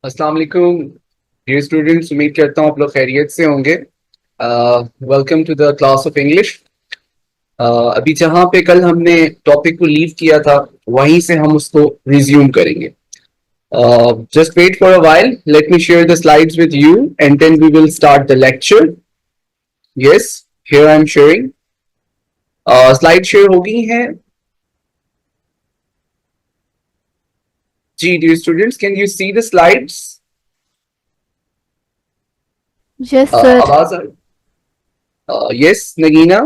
अस्सलाम वालेकुम dear students. उम्मीद करता हूँ आप लोग खैरियत से होंगे। Welcome to the class of English. अभी जहाँ पे कल हमने टॉपिक को लीव किया था वहीं से हम उसको रिज्यूम करेंगे। Just wait for a while, let me share the slides with you and then we will start the lecture. Yes, here I am sharing. Slide share हो गई हैं जी। Dear students, can you see the slides? Yes sir. आवाज आ yes, Nagina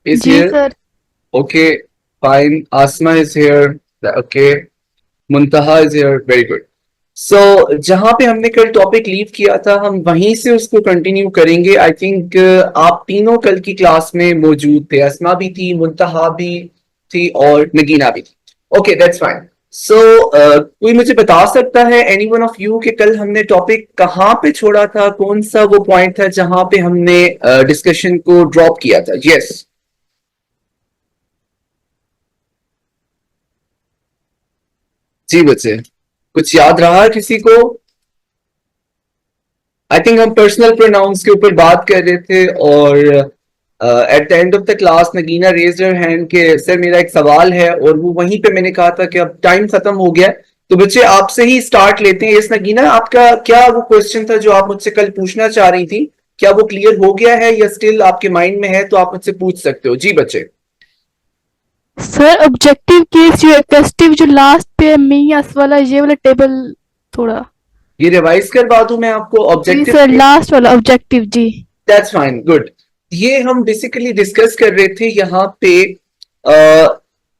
is ji here. Sir. Okay, fine. Asma is here. Okay, Muntaha is here. Very good. So, जहां पे हमने कल टॉपिक लीव किया था हम वहीं से उसको कंटिन्यू करेंगे। आई थिंक आप तीनों कल की क्लास में मौजूद थे। अस्मा भी थी, मुंतहा भी थी और नगीना भी थी। Okay, that's fine. सो कोई मुझे बता सकता है, एनी वन ऑफ यू, कि कल हमने टॉपिक कहाँ पे छोड़ा था? कौन सा वो पॉइंट था जहां पे हमने डिस्कशन को ड्रॉप किया था? यस जी बच्चे, कुछ याद रहा किसी को? आई थिंक हम पर्सनल प्रोनाउंस के ऊपर बात कर रहे थे और at the end of the class Nagina raised her hand के सर मेरा एक सवाल है, और वो वहीं पे मैंने कहा था कि अब टाइम खत्म हो गया। तो बच्चे आपसे ही स्टार्ट लेते हैं। यस नगीना, आपका क्या वो क्वेश्चन था जो आप मुझसे कल पूछना चाह रही थी? क्या वो क्लियर हो गया है या स्टिल आपके माइंड में है? तो आप मुझसे पूछ सकते हो जी बच्चे। सर ऑब्जेक्टिव केस जो एक्टिव जो लास्ट पे है मी यस वाला ये वाला टेबल थोड़ा। ये रिवाइज करवा दूं मैं आपको जी ऑब्जेक्टिव? सर लास्ट वाला ऑब्जेक्टिव जी। That's fine, good. ये हम बेसिकली डिस्कस कर रहे थे यहाँ पे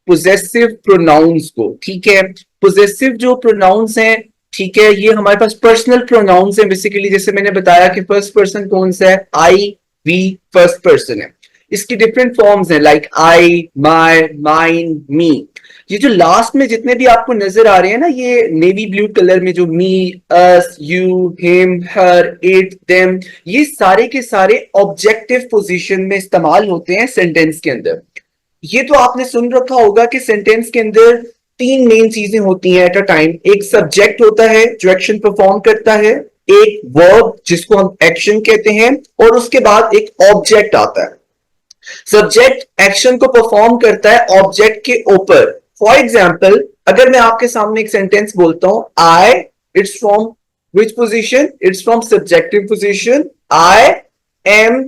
पोजेसिव प्रोनाउंस को। ठीक है, पोजेसिव जो प्रोनाउंस हैं, ठीक है, ये हमारे पास पर्सनल प्रोनाउंस हैं बेसिकली। जैसे मैंने बताया कि फर्स्ट पर्सन कौन सा है, आई, वी फर्स्ट पर्सन है। इसकी डिफरेंट फॉर्म्स हैं, लाइक आई, माई, माइन, मी। ये जो लास्ट में जितने भी आपको नजर आ रहे हैं ना, ये नेवी ब्लू कलर में, जो me, us, you, him, her, it, them, ये सारे के सारे ऑब्जेक्टिव पोजीशन में इस्तेमाल होते हैं सेंटेंस के अंदर। ये तो आपने सुन रखा होगा कि सेंटेंस के अंदर तीन मेन चीजें होती हैं एट अ टाइम। एक सब्जेक्ट होता है जो एक्शन परफॉर्म करता है, एक वर्ब जिसको हम एक्शन कहते हैं, और उसके बाद एक ऑब्जेक्ट आता है। सब्जेक्ट एक्शन को परफॉर्म करता है ऑब्जेक्ट के ऊपर। फॉर एग्जाम्पल, अगर मैं आपके सामने एक सेंटेंस बोलता हूं, I, it's from which position? It's from subjective position. I am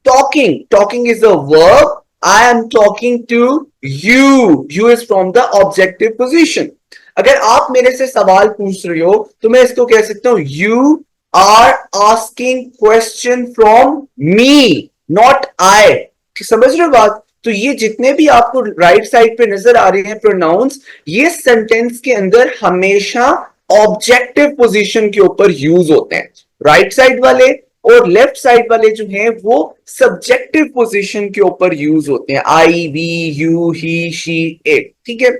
talking, talking is a verb. I am talking to you, you is from the objective position. अगर आप मेरे से सवाल पूछ रहे हो तो मैं इसको कह सकता हूं, you are asking question from me, not I. समझ रहे हो बात? तो ये जितने भी आपको राइट साइड पे नजर आ रहे हैं प्रोनाउंस, ये सेंटेंस के अंदर हमेशा ऑब्जेक्टिव पोजीशन के ऊपर यूज होते हैं। राइट साइड वाले और लेफ्ट साइड वाले जो हैं वो सब्जेक्टिव पोजीशन के ऊपर यूज होते हैं, I, we, you, he, she, it. ठीक है,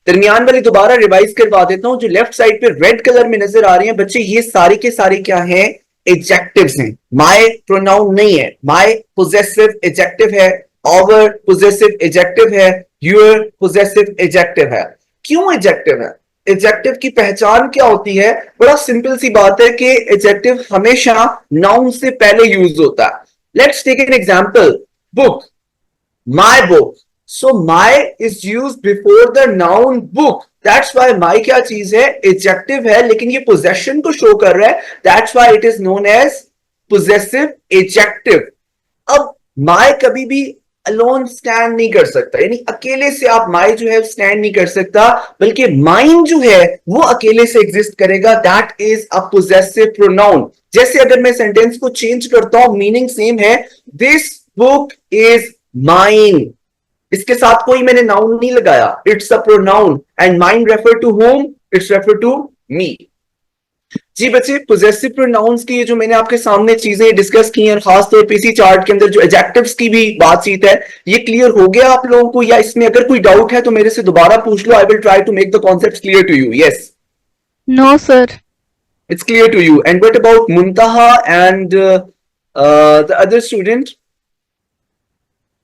दरमियान वाली दोबारा रिवाइज करवा देता हूं। जो लेफ्ट साइड पे रेड कलर में नजर आ रही हैं बच्चे, ये सारे के सारे क्या हैं? एडजेक्टिव्स हैं। माय प्रोनाउन नहीं है, माय पोजेसिव एडजेक्टिव है, आवर पोजेसिव एडजेक्टिव है, योर पोजेसिव एडजेक्टिव है। क्यों एडजेक्टिव है? एडजेक्टिव की पहचान क्या होती है? बड़ा सिंपल सी बात है कि एडजेक्टिव हमेशा नाउन से पहले यूज होता है। Let's take an example, book, my book. So my is used before the noun book. That's why my क्या चीज है? Adjective है, लेकिन ये possession को show कर रहा है। That's why it is known as possessive adjective. अब my कभी भी अलोन स्टैंड नहीं कर सकता, यानी अकेले से आप माई जो है स्टैंड नहीं कर सकता, बल्कि माइन जो है वो अकेले से एग्जिस्ट करेगा। That is a possessive pronoun. जैसे अगर मैं सेंटेंस को चेंज करता हूं, मीनिंग सेम है, दिस बुक इज माइन। इसके साथ कोई मैंने नाउन नहीं लगाया, it's a pronoun. And mine refer to whom? It's refer to me. जी बच्चे, पोजेसिव प्रोनाउंस की जो मैंने आपके सामने चीजें डिस्कस की हैं, खासतौर पे इसी चार्ट के अंदर जो एडजेक्टिव्स की भी बातचीत है, ये क्लियर हो गया आप लोगों को? या इसमें अगर कोई डाउट है तो मेरे से दोबारा पूछ लो। I will try to make the concept clear to you. Yes, no sir. It's clear to you. And what about Muntaha and the other student?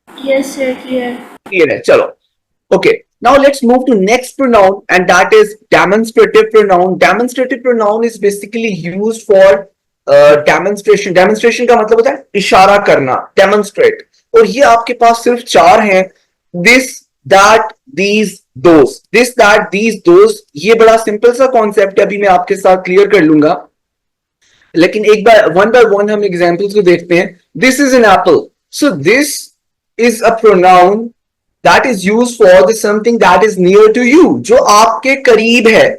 Yes, sir, clear. Clear है, चलो। Okay, Now let's move to next pronoun, and that is demonstrative pronoun. Demonstrative pronoun is basically used for demonstration. Demonstration का मतलब होता है इशारा करना, demonstrate. और ये आपके पास सिर्फ चार हैं: this, that, these, those. This, that, these, those. ये बड़ा सिंपल सा कॉन्सेप्ट है, अभी मैं आपके साथ क्लियर कर लूंगा, लेकिन एक बार वन बाय वन हम एग्जाम्पल्स को देखते हैं. This is an apple. So this is a pronoun that is used for the something that is near to you, जो आपके करीब है,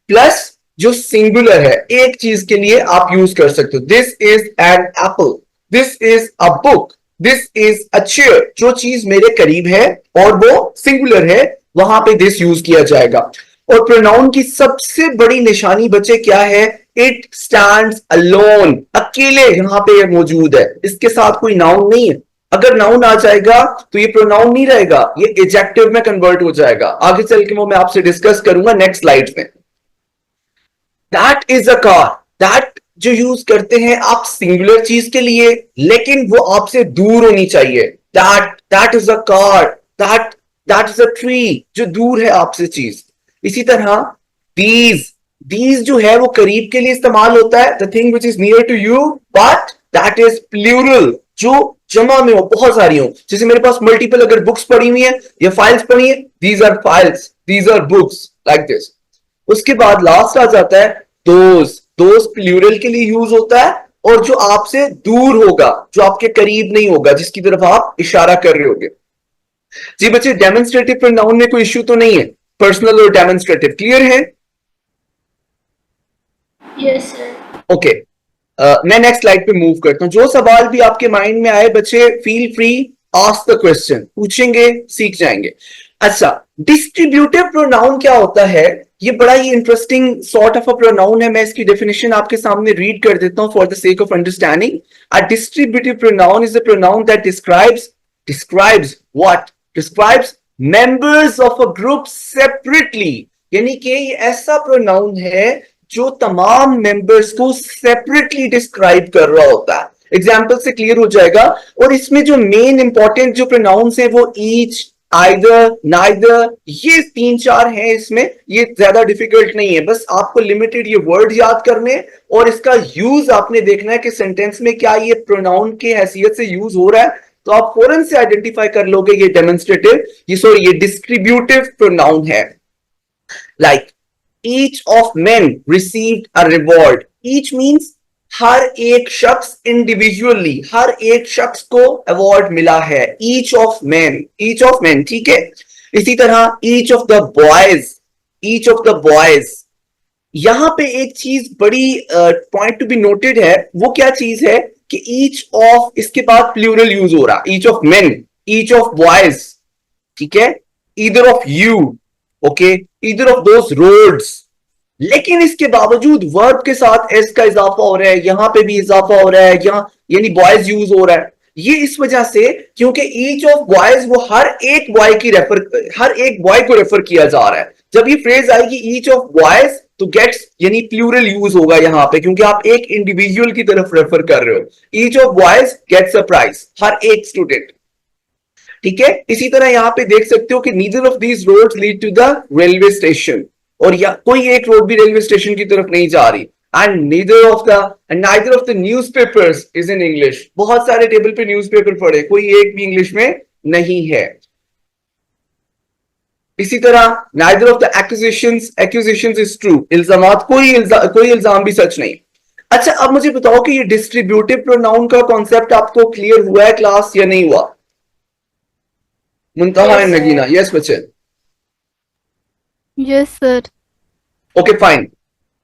प्लस जो सिंगुलर है, एक चीज के लिए आप यूज कर सकते हो. This is an apple, this is a book, this is a chair. जो चीज मेरे करीब है और वो सिंगुलर है, वहां पे दिस यूज किया जाएगा. और प्रोनाउन की सबसे बड़ी निशानी बच्चे क्या है? इट स्टैंड्स अलोन, अकेले यहां पे मौजूद है, इसके साथ कोई नाउन नहीं है. अगर नाउन आ जाएगा तो ये प्रोनाउन नहीं रहेगा, ये एडजेक्टिव में कन्वर्ट हो जाएगा. आगे चल के वो मैं आपसे डिस्कस करूंगा नेक्स्ट स्लाइड में. That is a car. That जो यूज करते हैं आप सिंगुलर चीज के लिए, लेकिन वो आपसे दूर होनी चाहिए. That is a car. That is a tree, जो दूर है आपसे चीज. इसी तरह दीज जो है वो करीब के लिए इस्तेमाल होता है, the thing which is near to you, but that is plural, जो जमा में हो, बहुत सारी हो. जैसे मेरे पास मल्टीपल अगर बुक्स पड़ी हुई हैं या फाइल्स पड़ी हैं, these are files, these are books, like this. उसके बाद लास्ट आ जाता है दोज प्लूरल के लिए यूज होता है, और जो आपसे दूर होगा, जो आपके करीब नहीं होगा, जिसकी तरफ आप इशारा कर रहे होगे. जी बच्चे, डेमोन्स्ट्रेटिव प्रोनाउन में कोई इश्यू तो नहीं है? पर्सनल और डेमोन्स्ट्रेटिव क्लियर है? Yes sir. ओके. मैं नेक्स्ट स्लाइड पे मूव करता हूं. जो सवाल भी आपके माइंड में आए बच्चे, feel free, ask the question, पूछेंगे, सीख जाएंगे. अच्छा, डिस्ट्रीब्यूटिव प्रोनाउन क्या होता है? ये बड़ा ही interesting sort of a pronoun है. मैं इसकी डेफिनेशन आपके सामने रीड कर देता हूं for the sake of understanding. A distributive pronoun is a pronoun that describes what? Describes members of a group separately. यानी कि ये ऐसा प्रोनाउन है जो तमाम मेंबर्स को सेपरेटली डिस्क्राइब कर रहा होता है. एग्जाम्पल से क्लियर हो जाएगा. और इसमें जो मेन इंपॉर्टेंट जो प्रोनाउंस है वो ईच, आइदर, नाइदर, ये तीन चार हैं. इसमें ये ज्यादा डिफिकल्ट नहीं है, बस आपको लिमिटेड ये वर्ड याद करने और इसका यूज आपने देखना है कि सेंटेंस में क्या ये प्रोनाउन के हैसियत से यूज हो रहा है, तो आप फौरन से आइडेंटिफाई कर लोगे ये डेमोन्स्ट्रेटिव, ये डिस्ट्रीब्यूटिव प्रोनाउन है. Like each of men received a reward. Each means हर एक शख्स इंडिविजुअली, हर एक शख्स को अवार्ड मिला है. each of men, ठीक है. इसी तरह each of the boys. यहां पे एक चीज बड़ी पॉइंट टू बी नोटेड है. वो क्या चीज है कि each of, इसके बाद प्लूरल यूज हो रहा, each of men, each of boys, ठीक है. either of you, okay, either of those roads. लेकिन इसके बावजूद वर्ब के साथ एस का इजाफा हो रहा है, यहां पे भी इजाफा हो रहा है, यहां यानी बॉयज यूज हो रहा है. ये इस वजह से क्योंकि ईच ऑफ बॉयज वो हर एक बॉय को रेफर किया जा रहा है. जब ये फ्रेज आएगी ईच ऑफ बॉयज तो गेट्स यानी प्लूरल यूज होगा यहां पे, क्योंकि आप एक इंडिविजुअल की तरफ रेफर कर रहे हो. Each of boys gets a prize, हर एक स्टूडेंट, ठीक है. इसी तरह यहां पे देख सकते हो कि neither of these roads lead to the railway station, और या कोई एक रोड भी रेलवे स्टेशन की तरफ नहीं जा रही. And neither of the newspapers is in English. बहुत सारे टेबल पे न्यूज़पेपर पढ़े, कोई एक भी इंग्लिश में नहीं है. इसी तरह neither of the accusations is true. इल्जामात, कोई इल्जाम भी सच नहीं. अच्छा, अब मुझे बताओ कि ये डिस्ट्रीब्यूटिव प्रोनाउन का कॉन्सेप्ट आपको क्लियर हुआ है क्लास या नहीं हुआ? मुंतहा एंड नगीना, यस बच्चे? Yes sir. ओके फाइन,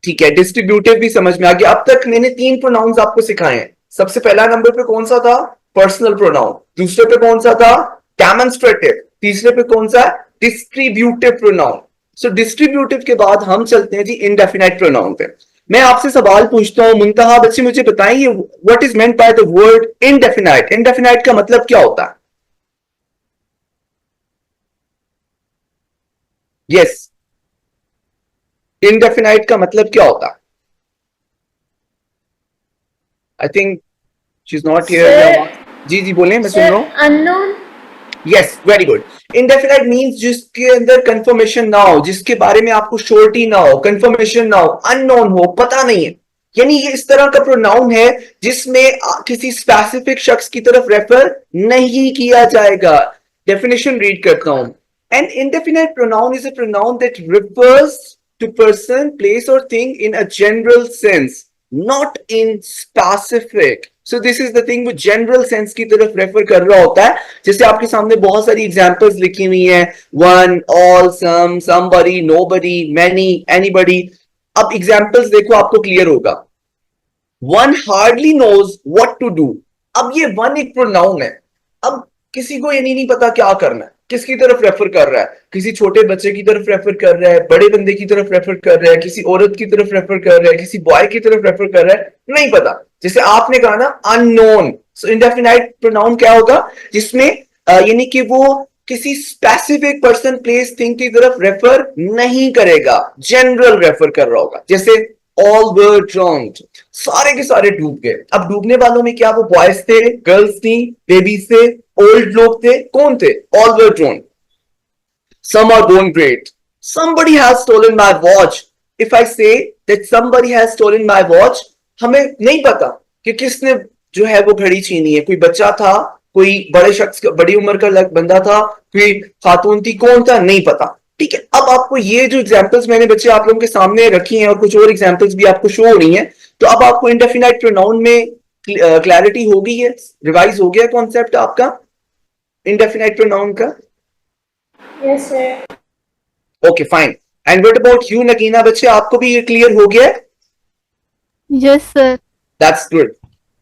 ठीक है. डिस्ट्रीब्यूटिव भी समझ में आ गया. अब तक मैंने तीन प्रोनाउंस आपको सिखाए हैं. सबसे पहला नंबर पे कौन सा था? Personal pronoun. दूसरे पे कौन सा था? डेमोन्स्ट्रेटिव. तीसरे पे कौन सा? Distributive pronoun. सो डिस्ट्रीब्यूटिव के बाद हम चलते हैं जी इंडेफिनाइट प्रोनाउन पे. मैं आपसे सवाल पूछता हूं, मुंतहा बच्चे मुझे बताएं, what is meant by the word indefinite? Indefinite का मतलब क्या होता है? यस, इनडेफिनाइट का मतलब क्या होता है? I think she is not here. जी जी बोलें, मैं सुन रहा हूं. Unknown. Yes, very good. Indefinite means जिसके अंदर कंफर्मेशन ना हो, जिसके बारे में आपको श्योरिटी ना हो, कंफर्मेशन ना हो, अननोन हो, पता नहीं है। यानी ये इस तरह का प्रोनाउन है जिसमें किसी स्पेसिफिक शख्स की तरफ रेफर नहीं किया जाएगा। डेफिनेशन रीड करता हूं। An indefinite pronoun is a pronoun that refers to person, place or thing in a general sense, not in specific. So this is the thing, वो जनरल सेंस की तरफ रेफर कर रहा होता है। जैसे आपके सामने बहुत सारी एग्जांपल्स लिखी हुई हैं, one, all, some, somebody, nobody, many, anybody. अब एग्जांपल्स देखो, आपको क्लियर होगा। One hardly knows what to do. अब ये वन एक प्रोनाउन है। अब किसी को ये नहीं पता क्या करना है, किसकी तरफ रेफर कर रहा है, किसी छोटे बच्चे की तरफ रेफर कर रहा है, बड़े बंदे की तरफ रेफर कर रहा है, किसी औरत की तरफ रेफर कर रहा है, किसी बॉय की तरफ रेफर कर रहा है, नहीं पता। जैसे आपने कहा ना, अननोन। सो इंडेफिनाइट प्रोनाउन क्या होगा? जिसमें यानी कि वो किसी स्पेसिफिक पर्सन, प्लेस, थिंग की तरफ रेफर नहीं करेगा, जनरल रेफर कर रहा होगा। जैसे ऑल वर ड्रॉन्ड, सारे के सारे डूब गए। अब डूबने वालों में क्या वो बॉयज थे, गर्ल्स थी, बेबीज थे, ओल्ड लोग थे, कौन थे? All were drowned. Some are going great. somebody has stolen my watch. if I say that somebody has stolen my watch, हमें नहीं पता कि किसने जो है वो घड़ी छीनी है। कोई बच्चा था, कोई बड़े शख्स, बड़ी उम्र का बंदा था, कोई खातून थी, कौन था, नहीं पता। ठीक है। अब आपको ये जो एग्जांपल्स मैंने बच्चे आप लोगों के सामने रखी हैं और कुछ और एग्जांपल्स भी आपको शो हो रही हैं, तो अब आपको इंडेफिनाइट प्रोनाउन में क्लैरिटी हो गई है, रिवाइज हो गया कॉन्सेप्ट आपका इंडेफिनाइट प्रोनाउन का। Yes sir. Okay fine. And what about you Nagina, बच्चे आपको भी ये क्लियर हो गया? Yes sir. That's good.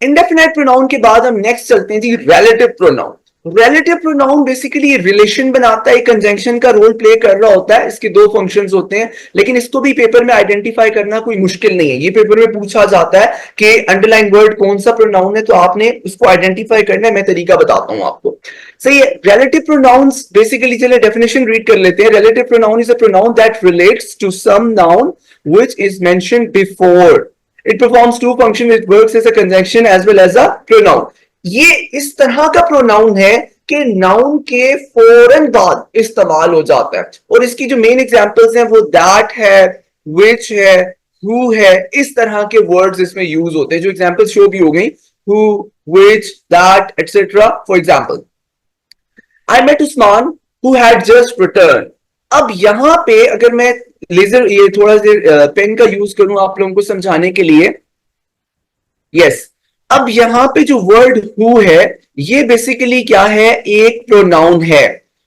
Indefinite pronoun के बाद हम नेक्स्ट चलते हैं जी, relative pronoun. Relative pronoun basically relation बनाता है, कंजंक्शन का रोल प्ले कर रहा होता है। इसके दो फंक्शंस होते हैं, लेकिन इसको भी पेपर में आइडेंटिफाई करना कोई मुश्किल नहीं है। ये पेपर में पूछा जाता है कि अंडरलाइन वर्ड कौन सा प्रोनाउन है, तो आपने उसको आइडेंटिफाई करना है। मैं तरीका बताता हूं आपको। सही है। रिलेटिव प्रोनाउंस बेसिकली, चलिए डेफिनेशन रीड कर लेते हैं। Relative pronoun is a pronoun that relates to some noun which is mentioned before. It performs two functions. It works as a conjunction as well as a pronoun. ये इस तरह का pronoun है कि noun के फौरन बाद इस्तेमाल हो जाता है। और इसकी जो मेन एग्जांपल्स हैं वो दैट है, विच है, हु है, इस तरह के वर्ड्स इसमें यूज होते हैं। जो एग्जांपल्स शो भी हो गई, who, which, that, etcetera. For example, I met Usman who had just return. अब यहां पे अगर मैं लेजर ये थोड़ा सा पेन का यूज करूं आप लोगों को समझाने के लिए। यस। अब यहां पे जो वर्ड हु है, ये बेसिकली क्या है? एक प्रोनाउन है।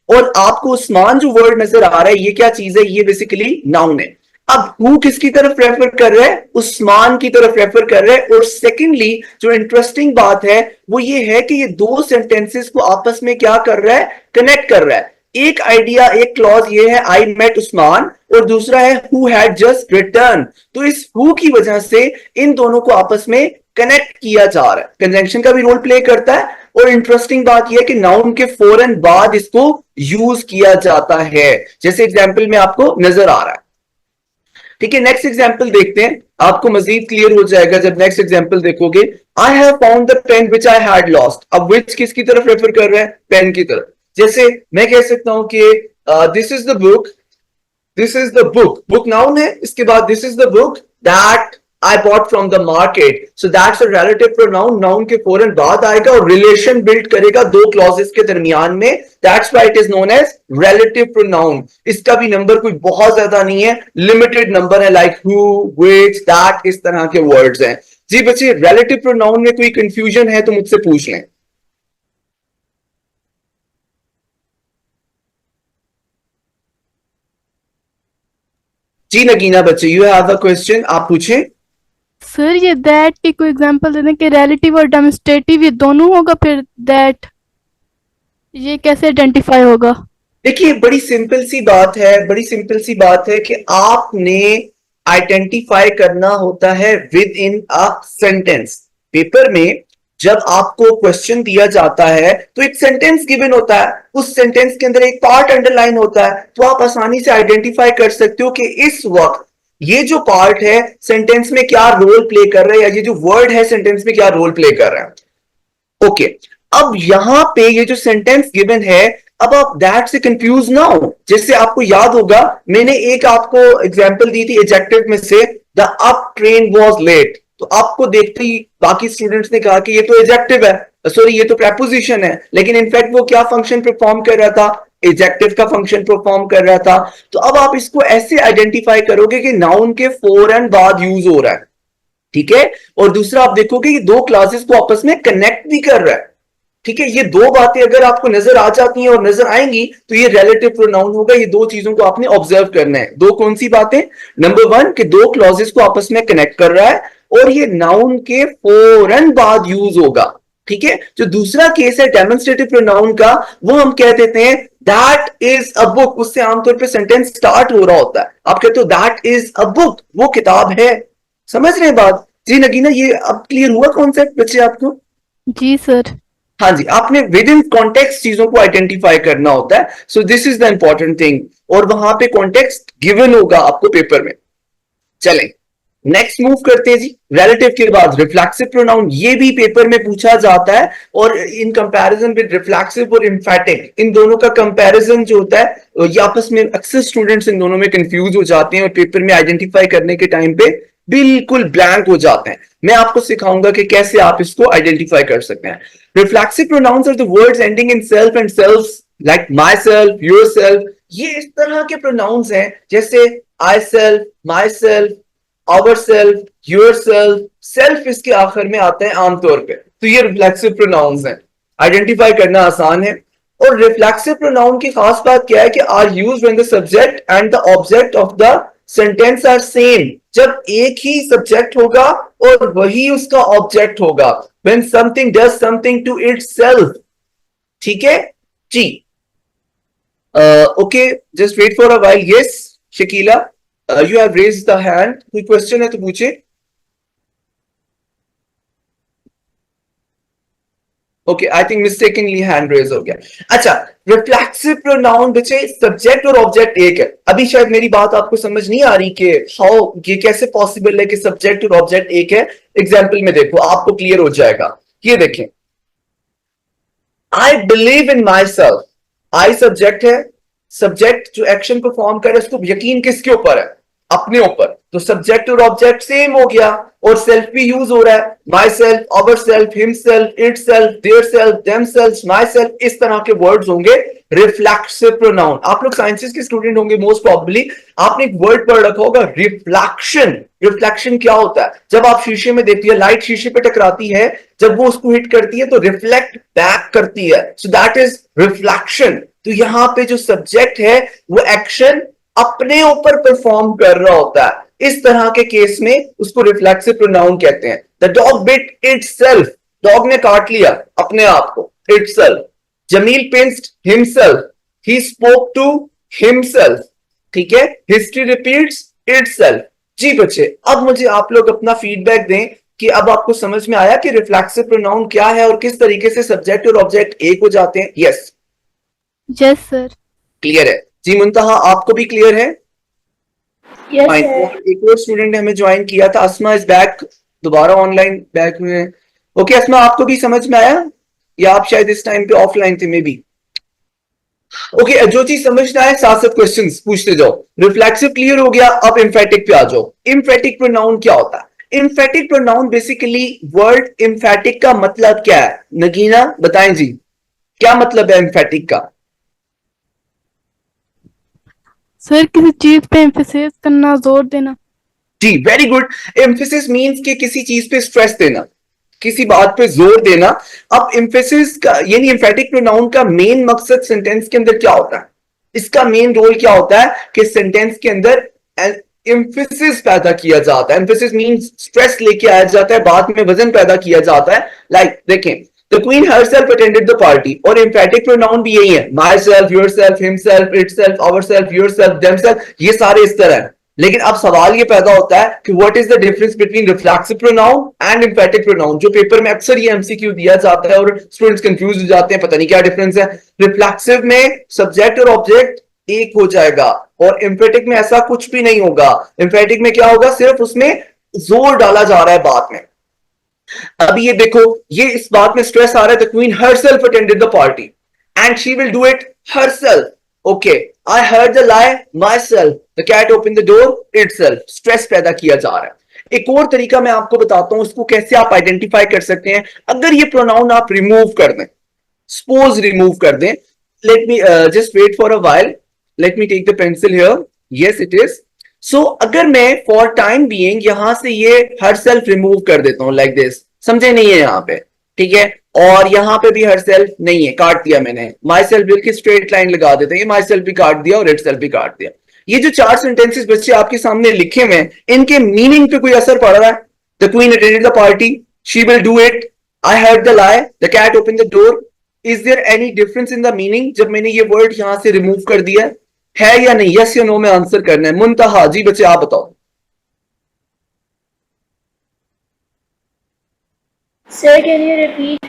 और आपको उस्मान जो वर्ड नजर आ रहा है, ये क्या चीज है? ये बेसिकली नाउन है। अब हु किसकी तरफ रेफर कर रहा है? उस्मान की तरफ रेफर कर रहा है। और सेकेंडली जो इंटरेस्टिंग बात है वो ये है कि ये दो सेंटेंसेस को आपस में क्या कर रहा है? कनेक्ट कर रहा है। एक आइडिया, एक क्लॉज ये है आई मेट उस्मान, और दूसरा है हु हैड जस्ट रिटर्न। तो इस हु की वजह से इन दोनों को आपस में कनेक्ट किया जा रहा है, कंजंक्शन का भी रोल प्ले करता है। और इंटरेस्टिंग बात यह है कि नाउन के फौरन बाद इसको यूज किया जाता है, जैसे एग्जाम्पल में आपको नजर आ रहा है। ठीक है। नेक्स्ट एग्जाम्पल देखते हैं, आपको मजीद क्लियर हो जाएगा जब नेक्स्ट एग्जाम्पल देखोगे। I have found the pen which I had lost. अब विच किसकी तरफ रेफर कर रहा है? पेन की तरफ। जैसे मैं कह सकता हूं कि this is the book, this is the book, book noun है, इसके बाद this is the book that I bought from the market. So that's a relative pronoun, noun के फौरन बाद आएगा और रिलेशन बिल्ड करेगा दो क्लॉजेस के दरमियान में। That's why it is known as relative pronoun. इसका भी नंबर कोई बहुत ज्यादा नहीं है, लिमिटेड नंबर है, लाइक हु, व्हिच, दैट, इस तरह के वर्ड्स हैं। जी बच्चे, रिलेटिव प्रोनाउन में कोई कंफ्यूजन है तो मुझसे पूछ लें। जी नगीना बच्चे, यू हैव अ क्वेश्चन, आप पूछें। सर ये दैट की कोई एग्जांपल देने के रिलेटिव और डेमोन्स्ट्रेटिव ये दोनों होगा, फिर दैट ये कैसे आइडेंटिफाई होगा? देखिए बड़ी सिंपल सी बात है, बड़ी सिंपल सी बात है कि आपने आइडेंटिफाई करना होता है with in a sentence. Paper में जब आपको क्वेश्चन दिया जाता है तो एक सेंटेंस गिवन होता है, उस सेंटेंस के अंदर एक पार्ट अंडरलाइन होता है, तो आप आसानी से आइडेंटिफाई कर सकते हो कि इस वक्त ये जो पार्ट है सेंटेंस में क्या रोल प्ले कर रहा है, या ये जो वर्ड है सेंटेंस में क्या रोल प्ले कर रहा है। ओके। अब यहां पे ये जो सेंटेंस गिवन है, अब आप दैट से कंफ्यूज ना हो। जैसे आपको याद होगा, मैंने एक आपको एग्जांपल दी थी एडजेक्टिव में से, the up train was late. तो आपको देखते ही बाकी स्टूडेंट्स ने कहा कि ये तो एडजेक्टिव है, सॉरी ये तो प्रेपोजिशन है, लेकिन इनफैक्ट वो क्या फंक्शन परफॉर्म कर रहा था, एडजेक्टिव का फंक्शन परफॉर्म कर रहा था। तो अब आप इसको ऐसे आइडेंटिफाई करोगे कि नाउन के फौरन बाद यूज हो रहा है, ठीक है। और दूसरा आप देखोगे कि दो क्लासेस को आपस में कनेक्ट भी कर रहा है, ठीक है। ये दो बातें अगर आपको नजर आ जाती हैं और नजर आएंगी तो ये रिलेटिव प्रोनाउन होगा। ये दो चीजों को आपने ऑब्जर्व करना है। दो कौन सी बातें? नंबर वन कि दो क्लॉजेस को आपस में कनेक्ट कर रहा है और ये नाउन के फौरन बाद यूज होगा, ठीक है। जो दूसरा केस है डेमोन्स्ट्रेटिव प्रोनाउन का, वो हम कह देते हैं दैट इज अ बुक। उससे आमतौर पर सेंटेंस स्टार्ट हो रहा होता है। आप कहते हो दैट इज अ बुक, वो किताब है। समझ रहे हैं बात? जी नगीना, ये अब क्लियर हुआ कॉन्सेप्ट बच्चे आपको? जी सर। हाँ जी, आपने विद इन कॉन्टेक्स्ट चीजों को आइडेंटिफाई करना होता है। सो this is the important thing, और वहां पे कॉन्टेक्स्ट गिवन होगा आपको पेपर में। चलें नेक्स्ट मूव करते हैं जी। रिलेटिव के बाद रिफ्लेक्सिव प्रोनाउन, ये भी पेपर में पूछा जाता है, और इन कंपैरिजन विद रिफ्लेक्सिव और एम्फैटिक, इन दोनों का कंपैरिजन जो होता है ये आपस में अक्सर स्टूडेंट्स इन दोनों में कंफ्यूज हो जाते हैं और पेपर में आइडेंटिफाई करने के टाइम पे बिल्कुल ब्लैंक हो जाते हैं। मैं आपको सिखाऊंगा कि कैसे आप इसको आइडेंटिफाई कर सकते हैं। Reflexive pronouns are the words ending in self and self, like myself, yourself. ये इस तरह के प्रोनाउंस हैं जैसे I self, myself, ourself, yourself. Self इसके आखिर में आता है आमतौर पे। तो ये रिफ्लेक्सिव प्रोनाउंस हैं, आइडेंटिफाई करना आसान है। और रिफ्लेक्सिव प्रोनाउन की खास बात क्या है कि are used when the subject and the object of the sentence are same. जब एक ही सब्जेक्ट होगा और वही उसका ऑब्जेक्ट होगा, when something does something to itself, ठीक है जी। Okay, just wait for a while. Yes Shakila, you have raised the hand. कोई क्वेश्चन है तो पूछे। Okay, I think mistakenly hand raise हो गया। अच्छा, रिफ्लेक्सिव प्रोनाउन बच्चे सब्जेक्ट और ऑब्जेक्ट एक है। अभी शायद मेरी बात आपको समझ नहीं आ रही कि हाउ, ये कैसे पॉसिबल है कि सब्जेक्ट और ऑब्जेक्ट एक है। एग्जाम्पल में देखो, आपको क्लियर हो जाएगा। ये देखें, I believe in my self. I subject है, सब्जेक्ट जो एक्शन परफॉर्म करे उसको यकीन किसके ऊपर है? अपने ऊपर। तो सब्जेक्ट और ऑब्जेक्ट सेम हो गया, और सेल्फ भी यूज हो रहा है। My self, our self, him self, it self, their self, them self, my self, इस तरह के वर्ड्स होंगे रिफ्लेक्सिव प्रोनाउन। आप लोग साइंसेस के स्टूडेंट होंगे मोस्ट प्रॉब्ली, आपने एक वर्ड पढ़ रखा होगा रिफ्लेक्शन। रिफ्लेक्शन क्या होता है? जब आप शीशे में देखती है, लाइट शीशे पे टकराती है, जब वो उसको हिट करती है तो रिफ्लेक्ट बैक करती है। So that is reflection. तो यहां पे जो सब्जेक्ट है वो एक्शन अपने ऊपर परफॉर्म कर रहा होता है। इस तरह के केस में उसको रिफ्लेक्सिव प्रोनाउन कहते हैं। The dog bit itself, dog ने काट लिया अपने आप को, itself. Jamil pinched himself, he spoke to himself, ठीक है। History repeats itself. जी बच्चे, अब मुझे आप लोग अपना फीडबैक दें कि अब आपको समझ में आया कि रिफ्लेक्सिव प्रोनाउन क्या है और किस तरीके से सब्जेक्ट और ऑब्जेक्ट एक हो जाते हैं। Yes yes sir. क्लियर है जी। मुंतहा आपको भी क्लियर है? Yes, fine. sir. और एक और स्टूडेंट ने हमें ज्वाइन किया था, अस्मा इज बैक, दोबारा ऑनलाइन बैक हुए हैं। ओके अस्मा, आपको भी समझ में आया, या आप शायद इस टाइम पे ऑफलाइन थे मे बी? ओके, जो चीज समझना है साथ साथ क्वेश्चंस पूछते जाओ। रिफ्लेक्सिव क्लियर हो गया, अब एम्फेटिक पे आ जाओ। एम्फेटिक प्रोनाउन क्या होता है? Emphatic pronoun basically, word emphatic का मतलब क्या है? नगीना बताएं जी, क्या मतलब है एम्फेटिक का? सर किसी चीज पे एम्फेसिस करना, जोर देना। जी वेरी गुड। एम्फेसिस मींस कि किसी चीज पे स्ट्रेस देना, किसी बात पे जोर देना। अब एम्फेसिस का यानी एम्फेटिक प्रोनाउन का मेन मकसद सेंटेंस के अंदर क्या होता है? इसका मेन रोल क्या होता है कि सेंटेंस के अंदर एम्फेसिस पैदा किया जाता है। एम्फेसिस मींस स्ट्रेस लेके आया जाता है, बात में वजन पैदा किया जाता है। लाइक देखें, The queen herself attended the party, और emphatic pronoun भी यही है, myself, yourself, himself, itself, ourself, yourself, themself, ये सारे इस तरह है। लेकिन अब सवाल ये पैदा होता है कि what is the difference between reflexive pronoun and emphatic pronoun? जो पेपर में अक्सर ये MCQ दिया जाता है और स्टूडेंट्स कंफ्यूज हो जाते हैं, पता नहीं क्या डिफरेंस है। रिफ्लेक्सिव में सब्जेक्ट और ऑब्जेक्ट एक हो जाएगा, और emphatic में ऐसा कुछ भी नहीं होगा। emphatic में क्या होगा, सिर्फ उसमें जोर डाला जा रहा है बात में। अभी ये देखो, ये इस बात में स्ट्रेस आ रहा है, the queen herself attended the party and she will do it herself. Okay, I heard the lie myself. The cat opened the door itself. Stress पैदा किया जा रहा है. एक और तरीका मैं आपको बताता हूं इसको कैसे आप आइडेंटिफाई कर सकते हैं. अगर ये प्रोनाउन आप रिमूव कर दें, सपोज रिमूव कर दें, let me just wait for a while, let me take the pencil here. Yes it is. So अगर मैं फॉर टाइम बीइंग यहां से ये हर सेल्फ रिमूव कर देता हूं लाइक दिस, समझे नहीं है यहां पे, ठीक है, और यहां पे भी हर सेल्फ नहीं है, काट दिया मैंने, माई सेल्फ बिल्कुल स्ट्रेट लाइन लगा देते हैं, माई सेल्फ भी काट दिया और इट सेल्फ भी काट दिया. ये जो 4 सेंटेंसेस बच्चे आपके सामने लिखे हुए हैं, इनके मीनिंग पे कोई असर पड़ रहा है? The queen attended the party, she will do it, I heard the lie, the cat open the door. Is there any difference in the meaning जब मैंने ये वर्ड यहां से रिमूव कर दिया है या नहीं? यस या नो में आंसर करना है. मुंतहा, जी बच्चे आप बताओ. Sir, can you repeat?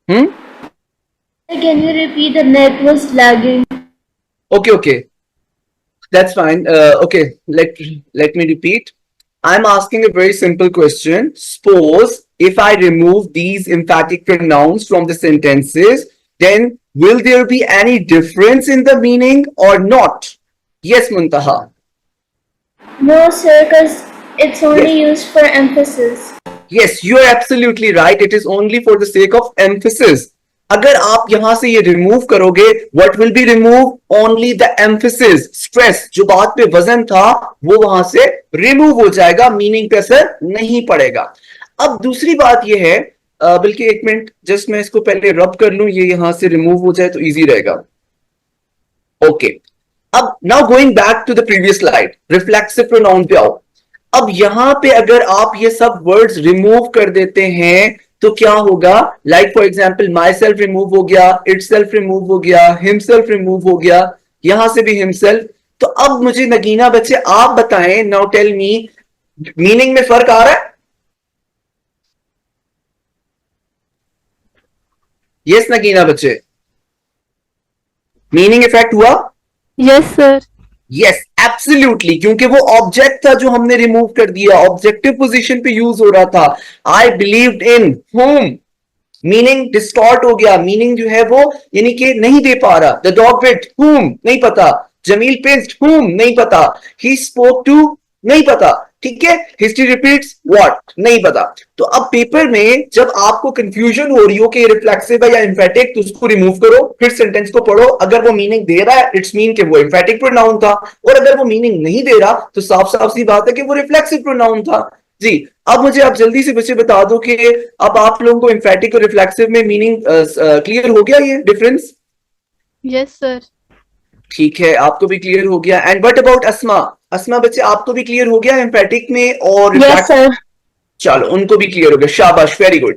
Sir, can you repeat? The net was lagging. Okay, that's fine. Okay, let me repeat. I'm asking a very simple question. Suppose if I remove these emphatic pronouns from the sentences, then will there be any difference in the meaning or not? Yes, Muntaha. No, sir, because it's only used for emphasis. Yes, you are absolutely right. It is only for the sake of emphasis. अगर आप यहां से ये remove करोगे, what will be removed? Only the emphasis, stress, जो बात पे वजन था वो वहां से रिमूव हो जाएगा, मीनिंग पे असर नहीं पड़ेगा. अब दूसरी बात ये है, बल्कि एक मिनट, जस्ट मैं इसको पहले रब कर लूं, ये यहां से रिमूव हो जाए तो इजी रहेगा. ओके, अब now going back to the previous slide, reflexive pronoun पे आओ. अब यहां पे अगर आप ये सब वर्ड्स रिमूव कर देते हैं तो क्या होगा? Like for example my self remove हो गया, इट सेल्फ रिमूव हो गया, हिमसेल्फ रिमूव हो गया, यहां से भी हिमसेल्फ. तो अब मुझे नगीना बच्चे आप बताएं, नाउ टेल मी, मीनिंग में फर्क आ रहा है? यस नगीना बच्चे, मीनिंग इफेक्ट हुआ? Yes sir. यस एब्सोल्युटली, क्योंकि वो ऑब्जेक्ट था जो हमने रिमूव कर दिया, ऑब्जेक्टिव पोजीशन पे यूज हो रहा था. आई believed in whom, meaning distort हो गया, मीनिंग जो है वो यानी कि नहीं दे पा रहा. द डॉग बिट whom नहीं पता, जमील पिंच्ड whom नहीं पता, ही स्पोक टू नहीं पता, ठीक है, हिस्ट्री रिपीट्स व्हाट नहीं पता. तो अब पेपर में जब आपको कंफ्यूजन हो रही हो कि रिफ्लेक्सिव है या एम्फेटिक, तो उसको रिमूव करो, फिर सेंटेंस को पढ़ो. अगर वो मीनिंग दे रहा है, इट्स मीन कि वो एम्फेटिक प्रोनाउन था, और अगर वो मीनिंग नहीं दे रहा तो साफ साफ सी बात है कि वो रिफ्लेक्सिव प्रोनाउन था. जी, अब मुझे आप जल्दी से बच्चे बता दो कि अब आप लोगों को एम्फेटिक और रिफ्लेक्सिव में मीनिंग क्लियर हो गया ये डिफरेंस? Yes sir. ठीक है, आपको भी क्लियर हो गया. एंड व्हाट अबाउट अस्मा? अस्मा बच्चे आपको भी क्लियर हो गया एम्फेटिक में और Yes, sir. चलो उनको भी क्लियर हो गया, शाबाश, वेरी गुड.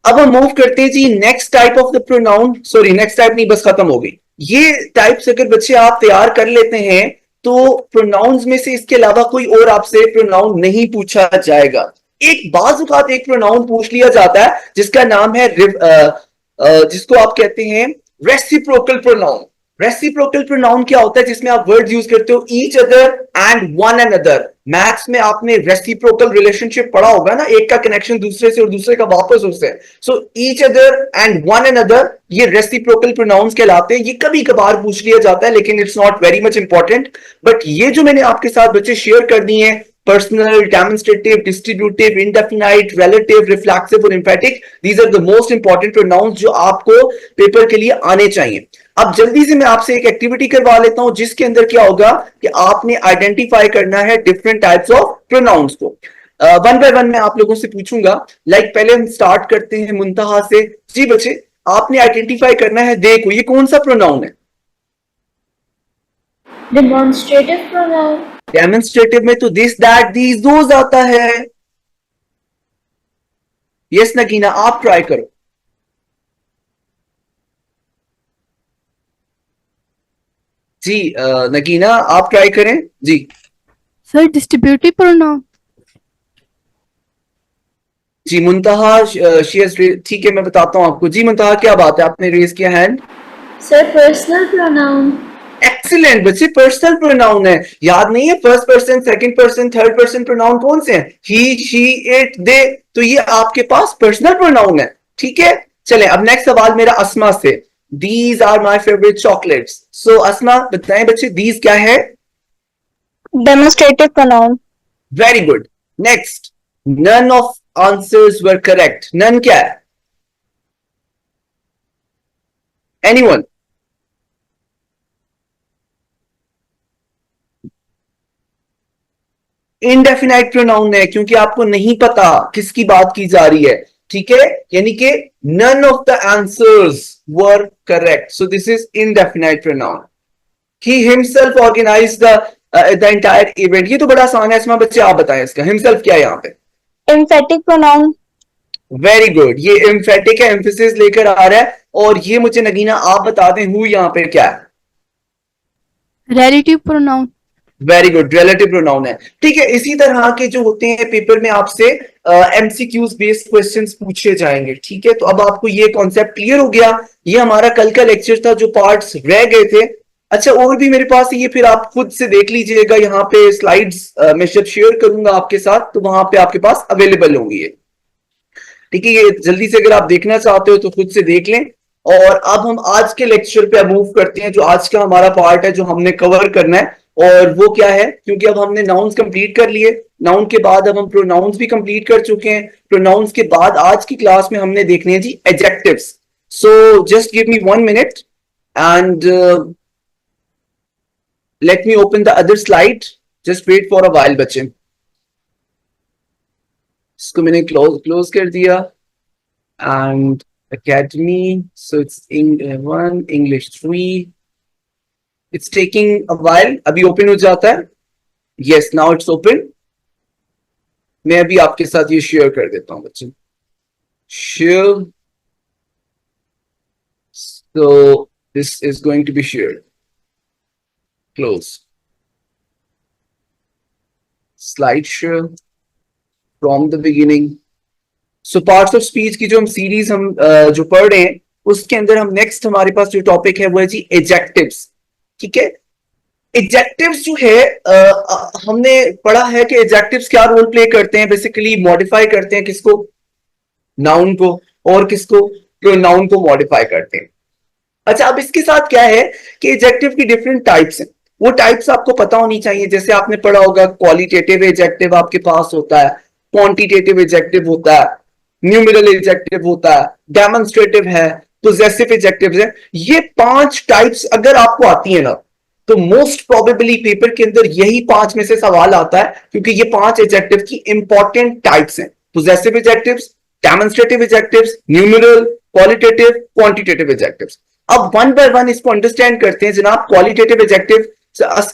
अब हम मूव करते हैं जी next type of the pronoun. Sorry, next type नहीं, बस खत्म हो गई. ये टाइप्स अगर बच्चे आप तैयार कर लेते हैं तो प्रोनाउंस में से इसके अलावा कोई और आपसे प्रोनाउन नहीं पूछा जाएगा. एक बाज़ औक़ात एक प्रोनाउन पूछ लिया जाता है जिसका नाम है जिसको आप कहते हैं रेसिप्रोकल प्रोनाउन. रेसिप्रोकल प्रोनाउन क्या होता है? जिसमें आप वर्ड यूज करते हो each other and one another. Maths में आपने रेसिप्रोकल रिलेशनशिप पढ़ा होगा ना, एक का कनेक्शन दूसरे से और दूसरे का वापस उससे. So each other and one another, ये रेसिप्रोकल प्रोनाउंस कहलाते हैं. ये कभी कभार पूछ लिया जाता है लेकिन it's not very much important. But ये जो मैंने आपके साथ बच्चे शेयर कर दी है, personal, demonstrative, distributive, indefinite, relative, reflexive और emphatic, these are the most important pronouns जो आपको पेपर के लिए आने चाहिए. अब जल्दी से मैं आपसे एक एक्टिविटी करवा लेता हूं जिसके अंदर क्या होगा कि आपने आइडेंटिफाई करना है डिफरेंट टाइप्स ऑफ प्रोनाउंस को. वन बाय वन मैं आप लोगों से पूछूंगा. लाइक पहले हम स्टार्ट करते हैं मुंतहा से. जी बच्चे, आपने आइडेंटिफाई करना है, देखो ये कौन सा प्रोनाउन है? Demonstrative pronoun. डेमोन्स्ट्रेटिव में तो दिस, दैट, दीज, दोज आता है. यस नगीना, आप ट्राई करो. जी नगीना, आप ट्राई करें. जी सर डिस्ट्रीब्यूटिव प्रोनाउन. जी मुंतहा, ठीक है मैं बताता हूं आपको. जी मुंतहा, क्या बात है, आपने रेज किया hand. Sir, personal pronoun. Excellent बच्चे, पर्सनल प्रोनाउन है. याद नहीं है first person, second person, third person pronoun कौन से हैं? ही, शी, इट, दे. तो ये आपके पास पर्सनल प्रोनाउन है. ठीक है, चलें अब नेक्स्ट सवाल मेरा अस्मा से. these are my favorite chocolates. So asma बताएं बच्चे these क्या है? Demonstrative pronoun. Very good. Next, none of answers were correct. None क्या है? Anyone? इनडेफिनाइट प्रोनाउन है क्योंकि आपको नहीं पता किसकी बात की जा रही है, ठीक है, यानी कि none of the answers were correct. So this is indefinite pronoun. He himself organized the entire event. ये तो बड़ा आसान है इसमें, बच्चे आप बताएं इसका himself क्या है यहाँ पे? Emphatic pronoun. वेरी गुड, ये एम्फेटिक है, एम्फेसिस लेकर आ रहा है। और ये मुझे नगीना आप बता दें हु यहाँ पे क्या है? relative pronoun. Very good, relative pronoun है, ठीक है। इसी तरह के जो होते हैं पेपर में आपसे एमसीक्यूज बेस्ड क्वेश्चंस पूछे जाएंगे, ठीक है। तो अब आपको ये कॉन्सेप्ट क्लियर हो गया। ये हमारा कल का लेक्चर था, जो पार्ट्स रह गए थे। अच्छा, और भी मेरे पास ये फिर आप खुद से देख लीजिएगा, यहाँ पे स्लाइड्स मैं जब शेयर करूंगा आपके साथ तो वहां पे आपके पास अवेलेबल होंगी ये, ठीक है। ये जल्दी से अगर आप देखना चाहते हो तो खुद से देख लें। और अब हम आज के लेक्चर पे मूव करते हैं, जो आज का हमारा पार्ट है जो हमने कवर करना है। और वो क्या है, क्योंकि अब हमने नाउन्स कंप्लीट कर लिए, नाउन के बाद अब हम प्रोनाउंस भी कंप्लीट कर चुके हैं। प्रोनाउंस के बाद आज की क्लास में हमने देखने हैं जी adjectives. So just give me 1 minute and let me open the other slide. Just wait for a while बच्चे। इसको मैंने क्लोज कर दिया and academy, so it's one English 3, it's taking a while, अभी ओपन हो जाता है। yes, now it's open। मैं अभी आपके साथ ये शेयर कर देता हूं बच्चे, share, so this is going to be shared, close, slide share from the beginning। So parts of speech की जो हम सीरीज हम जो पढ़ रहे हैं उसके अंदर हम नेक्स्ट हमारे पास जो टॉपिक है वो है जी एडजेक्टिव्स, ठीक है। एडजेक्टिव्स जो है हमने पढ़ा है कि एडजेक्टिव्स क्या रोल प्ले करते हैं, बेसिकली मॉडिफाई करते हैं किसको, नाउन को, और किसको, प्रोनाउन को मॉडिफाई करते हैं। अच्छा, अब इसके साथ क्या है कि एडजेक्टिव की डिफरेंट टाइप्स हैं, वो टाइप्स आपको पता होनी चाहिए। जैसे आपने पढ़ा होगा क्वालिटेटिव एडजेक्टिव आपके पास होता है, क्वांटिटेटिव एडजेक्टिव होता है, न्यूमेरल एडजेक्टिव होता है, डेमोन्स्ट्रेटिव है, पोजेसिव एडजेक्टिव है। ये 5 टाइप्स अगर आपको आती है ना तो मोस्ट प्रोबेबली पेपर के अंदर यही 5 में से सवाल आता है, क्योंकि ये 5 एडजेक्टिव की इंपॉर्टेंट टाइप्स हैं, possessive adjectives, demonstrative adjectives, numeral, qualitative, quantitative adjectives. अब वन बाय वन इसको अंडरस्टैंड करते हैं जनाब। क्वालिटेटिव एडजेक्टिव,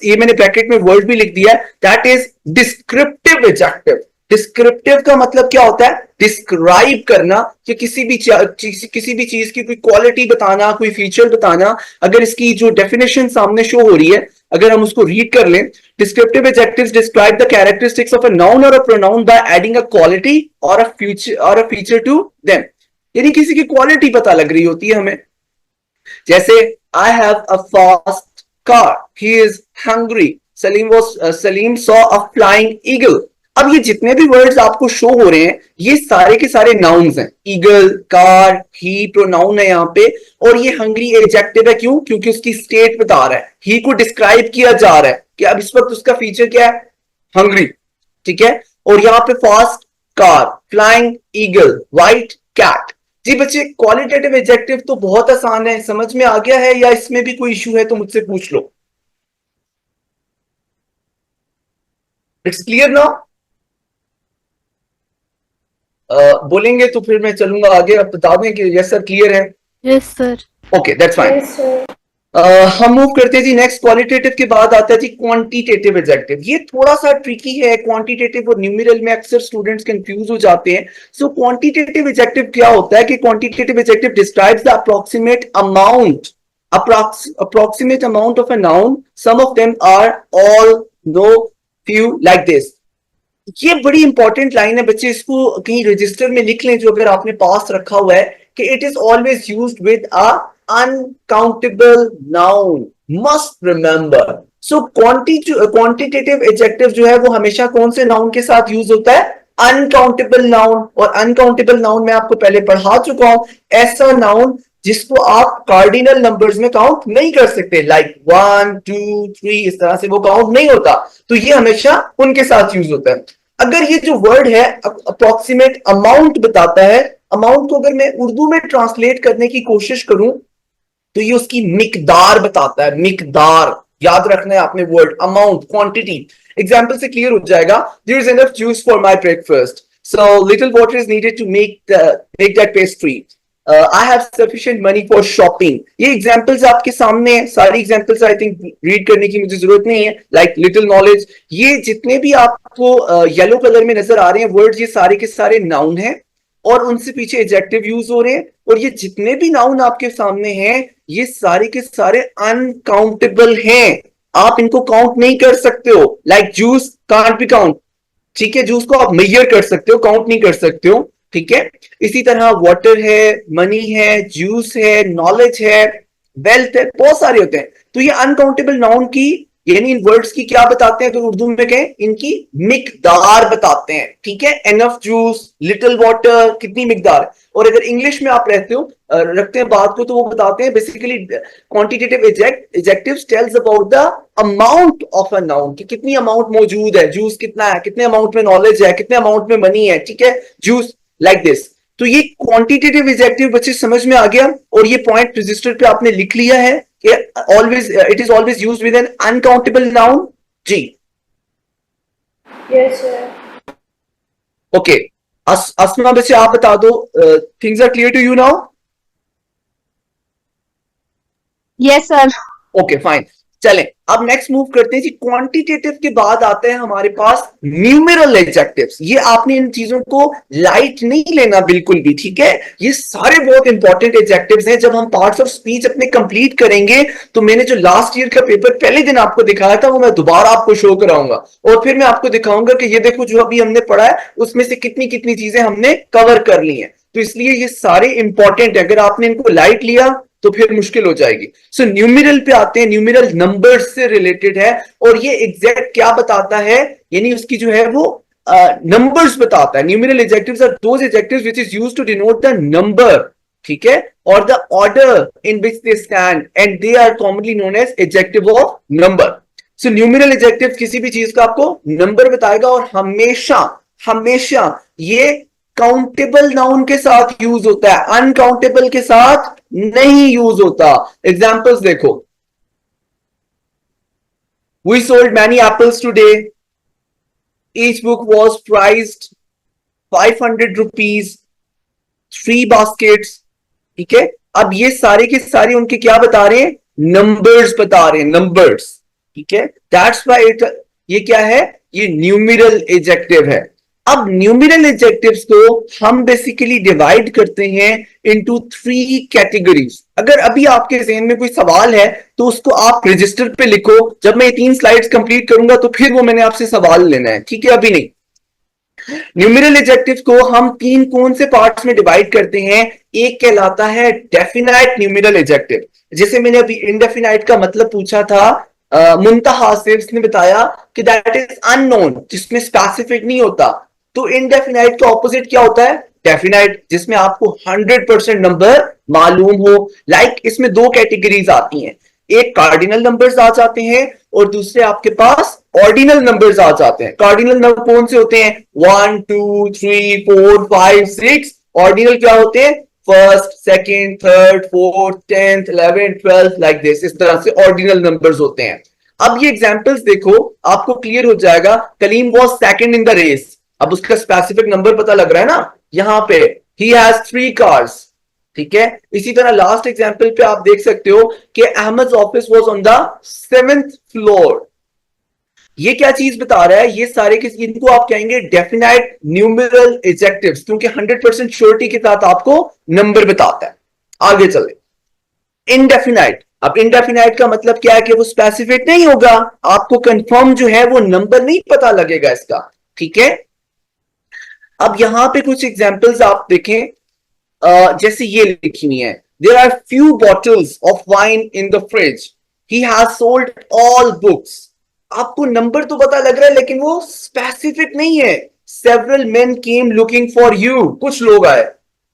ये मैंने ब्रैकेट में वर्ड भी लिख दिया है, that is descriptive adjective. Descriptive का मतलब क्या होता है, डिस्क्राइब करना, कि किसी भी चीज की कोई क्वालिटी बताना, कोई फीचर बताना। अगर इसकी जो डेफिनेशन सामने शो हो रही है, अगर हम उसको रीड कर लें, descriptive adjectives describe the characteristics of a noun or a pronoun by adding a quality or a feature to them. यानी किसी की क्वालिटी पता लग रही होती है हमें। जैसे I have a fast car, he is hungry, Salim saw a flying eagle. अब ये जितने भी वर्ड्स आपको शो हो रहे हैं ये सारे के सारे नाउन्स हैं। ईगल, कार, ही प्रोनाउन है यहाँ पे, और ये हंग्री एडजेक्टिव है। क्यों? क्योंकि उसकी स्टेट बता रहा है, ही को डिस्क्राइब किया जा रहा है कि अब इस वक्त उसका फीचर क्या है, हंग्री, ठीक है। और यहाँ पे fast car, flying eagle, white cat. जी बच्चे, क्वालिटेटिव एडजेक्टिव तो बहुत आसान है, समझ में आ गया है, या इसमें भी कोई इश्यू है तो मुझसे पूछ लो। It's clear now? बोलेंगे तो फिर मैं चलूंगा आगे। अब बता दें कि यस सर क्लियर है? Yes, sir. Okay, that's fine. Yes, sir. हम मूव करते हैं जी नेक्स्ट। क्वालिटेटिव के बाद आता है जी क्वांटिटेटिव एडजेक्टिव। ये थोड़ा सा ट्रिकी है, क्वांटिटेटिव और न्यूमेरल में अक्सर स्टूडेंट्स कंफ्यूज हो जाते हैं। सो क्वांटिटेटिव एडजेक्टिव क्या होता है कि quantitative adjective describes the approximate amount of a noun, some of them are, all, no, few, like this. ये बड़ी इंपॉर्टेंट लाइन है बच्चे, इसको कहीं रजिस्टर में लिख लें जो अगर आपने पास रखा हुआ है, कि it is always used with a uncountable noun, must remember. So quantitative adjective जो है वो हमेशा कौन से नाउन के साथ यूज होता है, अनकाउंटेबल नाउन। और अनकाउंटेबल नाउन मैं आपको पहले पढ़ा चुका हूं, ऐसा नाउन जिसको आप कार्डिनल नंबर्स में काउंट नहीं कर सकते, लाइक 1 2 3 इस तरह से वो काउंट नहीं होता, तो ये हमेशा उनके साथ यूज होता है। अगर ये जो वर्ड है अप्रोक्सीमेट अमाउंट बताता है, अमाउंट को अगर मैं उर्दू में ट्रांसलेट करने की कोशिश करूं तो ये उसकी मिकदार बताता है, मिकदार याद रखना है आपने वर्ड, अमाउंट, क्वांटिटी। एग्जांपल से क्लियर हो जाएगा, there is enough juice for my breakfast, so little water is needed to make that pastry, I have sufficient money for shopping. ये एग्जांपल्स आपके सामने है, सारी एग्जांपल्स आई थिंक रीड करने की मुझे जरूरत नहीं है, लाइक लिटिल नॉलेज, ये जितने भी आपको येलो कलर में नजर आ रहे हैं वर्ड्स, ये सारे के सारे नाउन हैं और उनसे पीछे एडजेक्टिव यूज हो रहे हैं, और ये जितने भी नाउन आपके सामने हैं ये सारे के सारे अनकाउंटेबल हैं, आप इनको काउंट नहीं कर सकते हो। Like juice can't be count, ठीक है, जूस को आप मेजर कर सकते हो, काउंट नहीं कर सकते हो, ठीक है। इसी तरह वाटर है, मनी है, जूस है, नॉलेज है, वेल्थ है, बहुत सारे होते हैं। तो ये अनकाउंटेबल नाउन की यानी इन वर्ड्स की क्या बताते हैं, तो उर्दू में कहें इनकी मिकदार बताते हैं, ठीक है। एनफ जूस, लिटिल वाटर, कितनी मिकदार। और अगर इंग्लिश में आप रखते हैं बात को, तो वो बताते हैं basically quantitative adjectives tells about the amount of a noun, कि कितनी अमाउंट मौजूद है, जूस कितना है, कितने अमाउंट में नॉलेज है, कितने अमाउंट में मनी है, ठीक है, जूस लाइक दिस। तो ये क्वांटिटेटिव एडजेक्टिव बच्चे समझ में आ गया, और ये पॉइंट रजिस्टर पे आपने लिख लिया है, always it is always used with an uncountable noun, जी। Yes, sir. ओके, अस्मा बच्चे आप बता दो, things are clear to you now? Yes, sir. Okay fine, चलें अब नेक्स्ट मूव करते हैं जी। क्वांटिटेटिव के बाद आते हैं हमारे पास न्यूमेरल एडजेक्टिव्स। ये आपने इन चीजों को लाइट नहीं लेना बिल्कुल भी, ठीक है, ये सारे बहुत इंपॉर्टेंट एडजेक्टिव्स हैं। जब हम पार्ट्स ऑफ स्पीच अपने कंप्लीट करेंगे तो मैंने जो लास्ट ईयर का पेपर पहले दिन आपको दिखाया था वो मैं दोबारा आपको शो कराऊंगा, और फिर मैं आपको दिखाऊंगा कि ये देखो जो अभी हमने पढ़ा है उसमें से कितनी कितनी चीजें हमने कवर कर ली हैं। तो इसलिए ये सारे इंपॉर्टेंट है, अगर आपने इनको लाइट लिया तो फिर मुश्किल हो जाएगी। सो न्यूमेरल पे आते हैं, न्यूमेरल नंबर्स से रिलेटेड है, और ये एग्जैक्ट क्या बताता है, यानी उसकी जो है वो नंबर्स बताता है। Numeral adjectives are those adjectives which is used to denote the number, ठीक है, और the order in which they stand, and they are commonly known as adjective of number. So numeral adjective किसी भी चीज का आपको नंबर बताएगा, और हमेशा हमेशा ये काउंटेबल नाउन के साथ यूज होता है, अनकाउंटेबल के साथ नहीं यूज होता। एग्जांपल्स देखो, we sold many apples today, each book was priced 500 rupees, 3 baskets, ठीक है। अब ये सारे के सारे उनके क्या बता रहे हैं, नंबर्स बता रहे हैं, नंबर्स, ठीक है। दैट्स व्हाई इट, ये क्या है, ये न्यूमेरल एडजेक्टिव है। अब न्यूमेरल एडजेक्टिव्स को हम बेसिकली डिवाइड करते हैं इनटू 3 कैटेगरीज। अगर अभी आपके ज़हन में कोई सवाल है तो उसको आप रजिस्टर पे लिखो, जब मैं ये 3 स्लाइड्स कंप्लीट करूंगा तो फिर वो मैंने आपसे सवाल लेना है, ठीक है, अभी नहीं। न्यूमेरल एडजेक्टिव्स को हम 3 कौन से पार्ट्स में डिवाइड करते हैं, एक कहलाता है डेफिनाइट न्यूमेरल एडजेक्टिव। जैसे मैंने अभी इनडेफिनाइट का मतलब पूछा था, मुंतहा से उसने बताया कि दैट इज अननोन, जिसमें स्पेसिफिक नहीं होता। तो इनडेफिनाइट का ऑपोजिट क्या होता है, डेफिनाइट, जिसमें आपको 100% नंबर मालूम हो। लाइक इसमें 2 कैटेगरीज आती हैं, एक कार्डिनल नंबर्स आ जाते हैं और दूसरे आपके पास ऑर्डिनल नंबर्स आ जाते हैं। कार्डिनल नंबर कौन से होते हैं, 1 2 3 4 5 6। ऑर्डिनल क्या होते हैं, first, second, third, fourth, 10th, 11th, 12th, like this, इस तरह से ऑर्डिनल नंबर्स होते हैं। अब ये एग्जांपल्स देखो, आपको क्लियर हो जाएगा। Kalim was second in the race, अब उसका स्पेसिफिक नंबर पता लग रहा है ना, यहां पे ही हैज 3 कार्स, ठीक है। इसी तरह लास्ट एग्जांपल पे आप देख सकते हो कि Ahmad office was on the 7th floor. ये क्या चीज बता रहा है, ये सारे के इनको आप कहेंगे डेफिनाइट न्यूमेरल एडजेक्टिव्स, क्योंकि 100% श्योरिटी के साथ आपको नंबर बताता है। आगे चले, इनडेफिनाइट। अब इनडेफिनाइट का मतलब क्या है कि वो स्पेसिफिक नहीं होगा, आपको कंफर्म जो है वो नंबर नहीं पता लगेगा इसका, ठीक है। अब यहां पे कुछ एग्जांपल्स आप देखें, जैसे ये लिखी हुई है, there are few bottles of wine in the fridge, he has sold all books. आपको नंबर तो पता लग रहा है लेकिन वो स्पेसिफिक नहीं है। Several main came looking for you, कुछ लोग आए,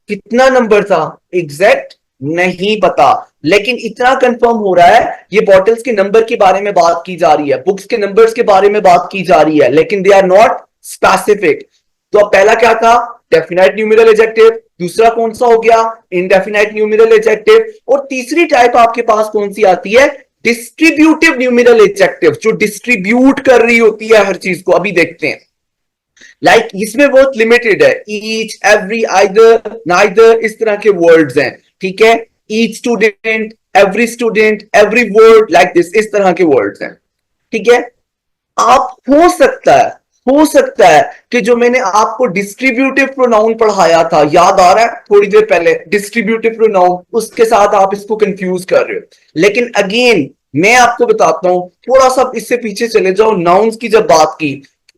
कितना नंबर था, एग्जैक्ट नहीं पता, लेकिन इतना कंफर्म हो रहा है ये बॉटल्स के नंबर के बारे में बात की जा रही है, बुक्स के नंबर्स के बारे में बात की जा रही है, लेकिन दे आर नॉट स्पेसिफिक। तो अब पहला क्या था, डेफिनाइट न्यूमेरल एडजेक्टिव, दूसरा कौन सा हो गया, इनडेफिनाइट न्यूमेरल एडजेक्टिव, और तीसरी टाइप आपके पास कौन सी आती है, डिस्ट्रीब्यूटिव न्यूमेरल एडजेक्टिव, जो डिस्ट्रीब्यूट कर रही होती है हर चीज को। अभी देखते हैं, लाइक इसमें बहुत लिमिटेड है, ईच, एवरी, आइदर, नाइदर, इस तरह के वर्ड्स हैं, ठीक है, each student, every word, like this, इस तरह के वर्ड्स हैं, ठीक है। आप हो सकता है कि जो मैंने आपको डिस्ट्रीब्यूटिव प्रोनाउन पढ़ाया था, याद आ रहा है थोड़ी देर पहले, डिस्ट्रीब्यूटिव प्रोनाउन, उसके साथ आप इसको कंफ्यूज कर रहे हो। लेकिन अगेन मैं आपको बताता हूं, थोड़ा सा इससे पीछे चले जाओ, नाउन्स की जब बात की,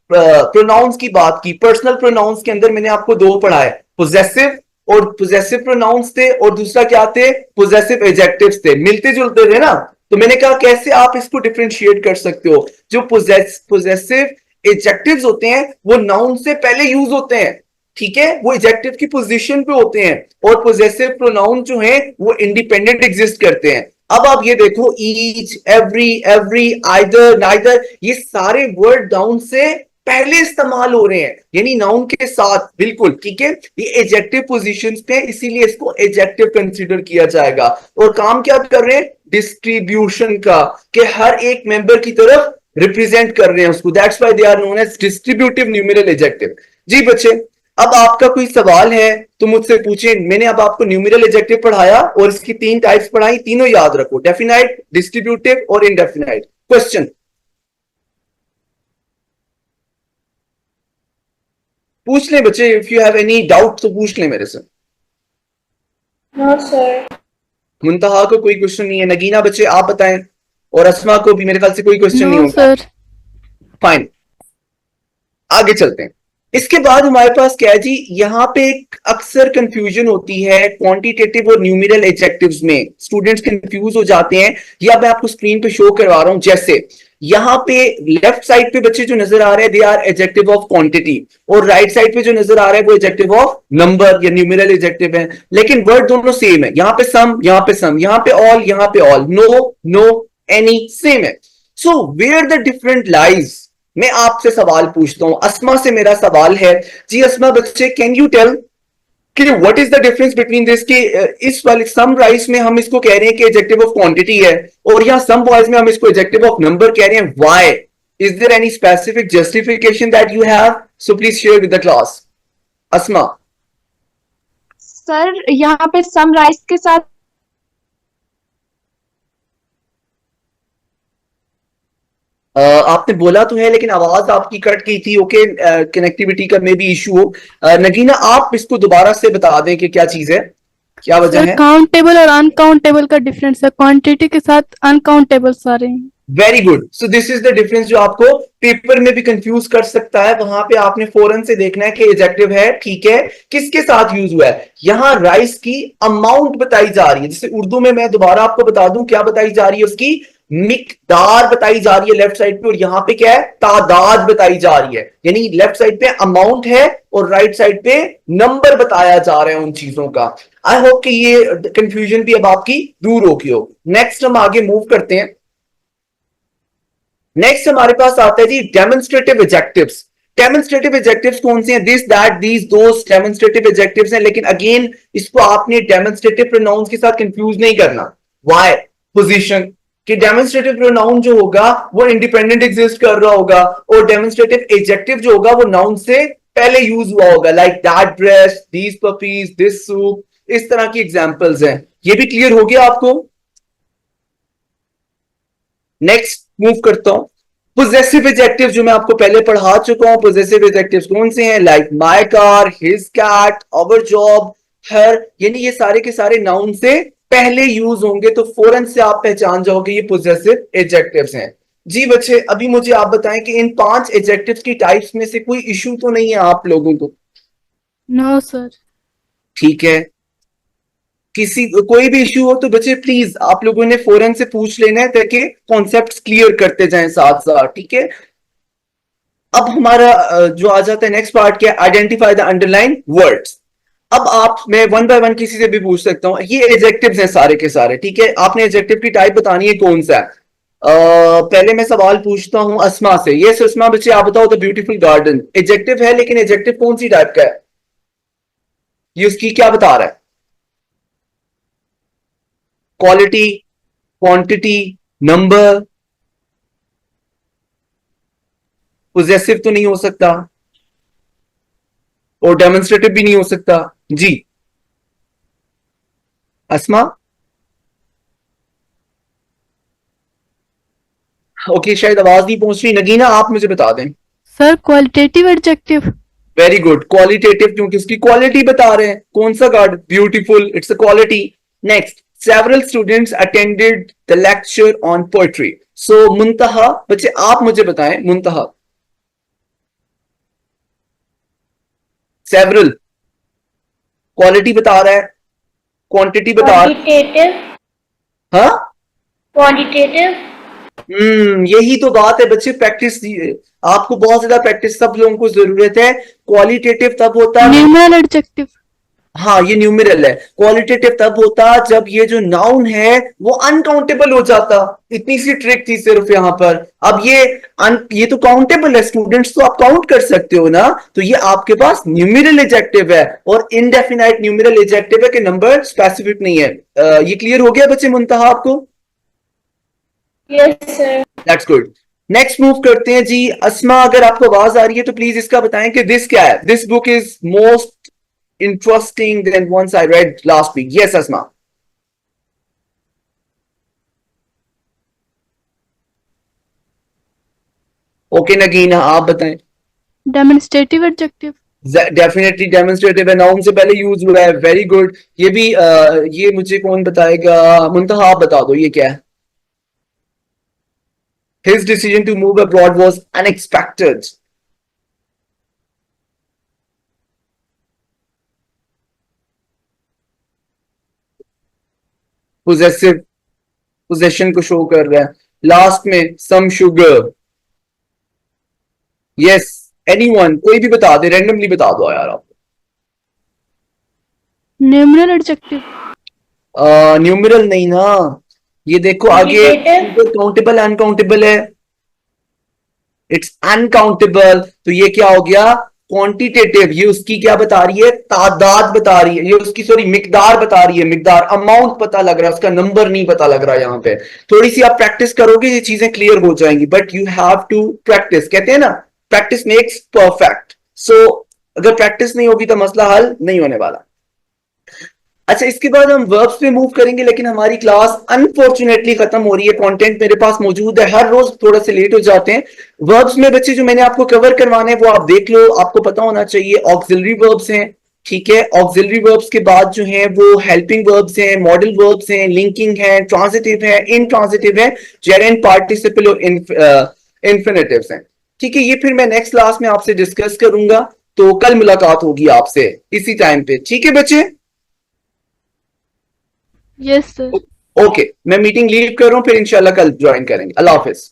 प्रोनाउंस की बात की, पर्सनल प्रोनाउंस के अंदर मैंने आपको दो पढ़ाए, पोजेसिव और पोजेसिव प्रोनाउंस थे, और दूसरा क्या थे, पोजेसिव एडजेक्टिव्स थे, मिलते जुलते थे ना। तो मैंने कहा कैसे आप इसको डिफरेंशिएट कर सकते हो, जो पोजेसिव एडजेक्टिव्स होते हैं वो नाउन से पहले यूज होते हैं, ठीक है, वो एडजेक्टिव की पोजीशन पे होते हैं, और पोजेसिव प्रोनाउन जो है वो इंडिपेंडेंट एग्जिस्ट करते हैं। अब आप ये देखो, ईच, एवरी, आइदर, नाइदर, ये सारे वर्ड नाउन से पहले इस्तेमाल हो रहे हैं, यानी नाउन के साथ, बिल्कुल ठीक है, ये एडजेक्टिव पोजीशंस पे, इसीलिए इसको एडजेक्टिव कंसीडर किया जाएगा। और काम क्या कर रहे हैं, डिस्ट्रीब्यूशन का, कि हर एक मेंबर की तरफ रिप्रेजेंट कर रहे हैं उसको, that's why they are known as distributive numeral adjective. जी बच्चे, अब आपका कोई सवाल है तो मुझसे पूछें। मैंने अब आपको न्यूमेरल एडजेक्टिव पढ़ाया और इसकी तीन टाइप्स पढ़ाई, तीनों याद रखो, डेफिनाइट, डिस्ट्रीब्यूटिव और इनडेफिनाइट। क्वेश्चन पूछ लें बच्चे, if you have any doubt तो पूछ लें मेरे से। No, sir. मुंतहा को कोई क्वेश्चन नहीं है, नगीना बच्चे आप बताएं, और असमा को भी मेरे ख्याल से कोई क्वेश्चन नहीं नो होगा। सर। फाइन, आगे चलते हैं। इसके बाद हमारे पास क्या है जी, यहां पे एक अक्सर कंफ्यूजन होती है क्वांटिटेटिव और न्यूमेरल एडजेक्टिव्स में, स्टूडेंट्स कंफ्यूज हो जाते हैं। या मैं आपको स्क्रीन पे शो करवा रहा हूं, जैसे यहां पे लेफ्ट साइड पे बच्चे जो नजर आ रहे हैं, they are adjective of quantity, और राइट साइड पे जो नजर आ रहा है वो एडजेक्टिव ऑफ नंबर या न्यूमेरल एडजेक्टिव है, लेकिन वर्ड दोनों सेम है। यहां पे सम, यहां पे सम, यहां पे ऑल, यहां पे ऑल, नो, एनी, सेम है। So where the different lies, मैं आपसे सवाल पूछता हूं, असमा से मेरा सवाल है जी, असमा बच्चे कैन यू टेल कि what is the difference between this, कि इस वाले सम राइस में हम इसको कह रहे हैं कि एडजेक्टिव ऑफ क्वांटिटी है, और यहां सम बॉयज में हम इसको एडजेक्टिव ऑफ नंबर कह रहे हैं, why, is there any specific justification that you have, so please share with the class. Asma, sir यहाँ पे समराइज के साथ आपने बोला तो है लेकिन आवाज आपकी कट गई थी, ओके, कनेक्टिविटी का मे भी इशू हो। नगीना आप इसको दोबारा से बता दें कि क्या चीज है, क्या वजह सर है। काउंटेबल और अनकाउंटेबल का डिफरेंस है, क्वांटिटी के साथ अनकाउंटेबल सारे हैं। Very good, so this is the difference जो आपको पेपर में भी कंफ्यूज कर सकता है। वहां पे आपने फौरन से देखना है कि एडजेक्टिव है, ठीक है, किसके साथ यूज हुआ है। यहां राइस की अमाउंट बताई जा रही है, जैसे उर्दू में मैं दोबारा आपको बता दूं क्या बताई जा रही है, उसकी मिकदार बताई जा रही है लेफ्ट साइड पे, और यहां पे क्या है, तादाद बताई जा रही है, यानी लेफ्ट साइड पे अमाउंट है और राइट साइड पे नंबर बताया जा रहा है उन चीजों का। आई होप कि ये कंफ्यूजन भी अब आपकी दूर होगी हो। नेक्स्ट हम आगे मूव करते हैं। नेक्स्ट हमारे पास आता है जी डेमोन्स्ट्रेटिव एडजेक्टिव्स। डेमोन्स्ट्रेटिव एडजेक्टिव्स कौन से हैं, this, that, these, those demonstrative adjectives हैं, लेकिन अगेन इसको आपने डेमोन्स्ट्रेटिव प्रोनाउंस के साथ कंफ्यूज नहीं करना। व्हाई, पोजीशन, कि डेमोन्स्ट्रेटिव प्रोनाउन जो होगा वो इंडिपेंडेंट एग्जिस्ट कर रहा होगा, और डेमोन्स्ट्रेटिव एडजेक्टिव जो होगा वो नाउन से पहले यूज हुआ होगा, like that dress, these puppies, this soup, इस तरह की एग्जांपल्स हैं। ये भी क्लियर हो गया आपको। नेक्स्ट मूव करता हूं, पोजेसिव एडजेक्टिव जो मैं आपको पहले पढ़ा चुका हूं। पोजेसिव एडजेक्टिव्स कौन से हैं, like my car, his cat, our job, her, यानी ये सारे के सारे नाउन से पहले यूज होंगे, तो फौरन से आप पहचान जाओगे ये पोजेसिव एडजेक्टिव्स हैं। जी बच्चे, अभी मुझे आप बताएं कि इन 5 एडजेक्टिव्स की टाइप्स में से कोई इशू तो नहीं है आप लोगों को। No sir. ठीक है, किसी कोई भी इशू हो तो बच्चे प्लीज आप लोगों ने फौरन से पूछ लेना है, ताकि कॉन्सेप्ट्स क्लियर करते जाएं साथ साथ, ठीक है। अब हमारा जो आ जाता है नेक्स्ट पार्ट, क्या, आइडेंटिफाई द अंडरलाइन वर्ड्स। अब आप, मैं वन बाय वन किसी से भी पूछ सकता हूं, ये एडजेक्टिव्स हैं सारे के सारे, ठीक है, आपने एडजेक्टिव की टाइप बतानी है कौन सा है। पहले मैं सवाल पूछता हूं अस्मा से। ये अस्मा बच्चे आप बताओ, द ब्यूटीफुल गार्डन एडजेक्टिव है, लेकिन एडजेक्टिव कौन सी टाइप का है, ये उसकी क्या बता रहा है? क्वालिटी, क्वांटिटी, नंबर, पोजेसिव तो नहीं हो सकता और डेमोन्स्ट्रेटिव भी नहीं हो सकता। जी अस्मा, ओके, शायद आवाज नहीं पहुंच रही। नगीना आप मुझे बता दें। Sir qualitative adjective. Very good, qualitative, क्योंकि उसकी क्वालिटी बता रहे हैं। कौन सा guard? Beautiful, it's a quality. Next, several students attended the lecture on poetry. So Muntaha, बच्चे आप मुझे बताएं, मुंतहा सेवरल क्वालिटी बता रहा है, क्वांटिटी बता रहा है? Quantitative. हाँ, Quantitative. यही तो बात है बच्चे, प्रैक्टिस, आपको बहुत ज्यादा प्रैक्टिस सब लोगों को जरूरत है। क्वालिटेटिव तब होता है, न्यूमरल एडजेक्टिव। हाँ ये न्यूमेरल है। क्वालिटेटिव तब होता जब ये जो नाउन है वो अनकाउंटेबल हो जाता। इतनी सी ट्रिक थी सिर्फ यहां पर। अब ये तो काउंटेबल है, स्टूडेंट्स तो आप काउंट कर सकते हो ना, तो ये आपके पास न्यूमेरल एडजेक्टिव है, और इनडेफिनाइट न्यूमेरल एडजेक्टिव है कि नंबर स्पेसिफिक नहीं है। ये क्लियर हो गया बच्चे मुंतहा आपको? Yes, sir. That's good. Next move करते हैं जी। अस्मा, अगर आपको आवाज आ रही है तो प्लीज इसका बताएं कि दिस क्या है। This book is most interesting than ones I read last week. Yes, Asma. Okay, Nagina, आप बताएं। Demonstrative adjective. डेफिनेटली डेमोन्स्ट्रेटिव है, नाउन से पहले यूज हुआ है। Very good. ये भी ये मुझे कौन बताएगा? मुंतहा आप बता दो, ये क्या है? His decision to move abroad was unexpected. Possessive, possession को शो कर रहा है। लास्ट में सम शुगर। यस, एनीवन, कोई भी बता दे, रैंडमली बता दो यार आप। Numeral adjective. न्यूमेरल नहीं ना, ये देखो आगे Quantitative. काउंटेबल अनकाउंटेबल है, इट्स अनकाउंटेबल, तो ये क्या हो गया? क्वांटिटेटिव। ये उसकी क्या बता रही है? तादाद बता रही है, ये उसकी सॉरी मिकदार बता रही है, मिकदार, अमाउंट पता लग रहा है, उसका नंबर नहीं पता लग रहा है। यहाँ पे थोड़ी सी आप प्रैक्टिस करोगे ये चीजें क्लियर हो जाएंगी, but you have to practice. कहते हैं ना, प्रैक्टिस मेक्स परफेक्ट। सो अगर प्रैक्टिस नहीं होगी तो मसला हल नहीं होने वाला। अच्छा, इसके बाद हम वर्ब्स पे मूव करेंगे, लेकिन हमारी क्लास अनफॉर्चुनेटली खत्म हो रही है। कंटेंट मेरे पास मौजूद है, हर रोज थोड़ा से लेट हो जाते हैं। वर्ब्स में बच्चे जो मैंने आपको कवर करवाने हैं वो आप देख लो, आपको पता होना चाहिए। ऑक्सिलरी वर्ब्स हैं, ठीक है। ऑक्सिलरी वर्ब्स के बाद जो है वो हेल्पिंग वर्ब्स हैं, मॉडल वर्ब्स हैं, लिंकिंग है, ट्रांजिटिव है, इनट्रांजिटिव है, जेरेंट पार्टिसिपल और इन्फिनेटिव्स हैं, ठीक है। ये फिर मैं नेक्स्ट क्लास में आपसे डिस्कस करूंगा, तो कल मुलाकात होगी आपसे इसी टाइम पे, ठीक है बच्चे? Yes sir. ओके, मैं मीटिंग लीव कर रहा हूं, फिर इंशाल्लाह कल ज्वाइन करेंगे। अल्लाह हाफिज।